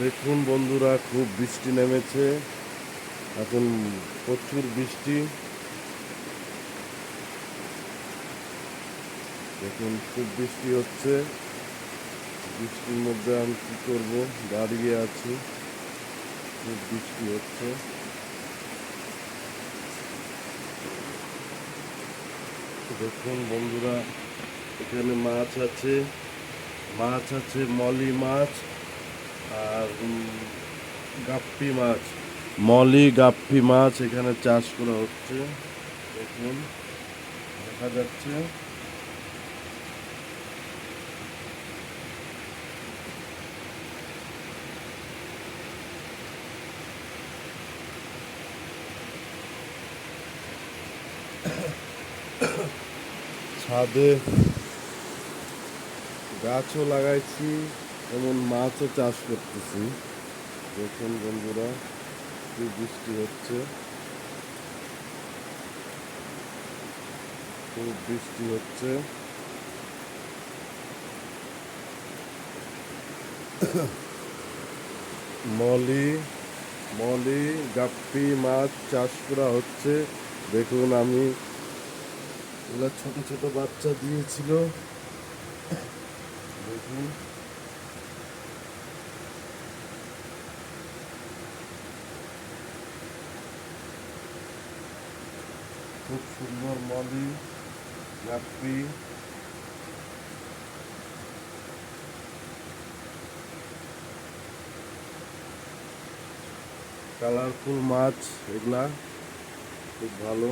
দেখুন বন্ধুরা, খুব বৃষ্টি নেমেছে এখন, প্রচুর বৃষ্টি। দেখুন খুব বৃষ্টি হচ্ছে। বৃষ্টির মধ্যে আমি কি করব, দাঁড়িয়ে আছি। খুব বৃষ্টি হচ্ছে। দেখুন বন্ধুরা, এখানে মাছ আছে, মলি মাছ আর গাপ্পি মাছ। মলি গাপ্পি মাছ এখানে চাষ করা হচ্ছে। দেখুন, দেখা যাচ্ছে। ছাদে গাছও লাগাইছি, এমন মাছও চাষ করতেছি। দেখুন বন্ধুরা, কি বৃষ্টি হচ্ছে, খুব বৃষ্টি হচ্ছে। মলি মলি গাপ্পি মাছ চাষ করা হচ্ছে। দেখুন, আমি এগুলা ছোট ছোট বাচ্চা দিয়েছিল। দেখুন, খুব সুন্দর মলি গাপ্পি। কালারফুল মাছ, এগুলা খুব ভালো।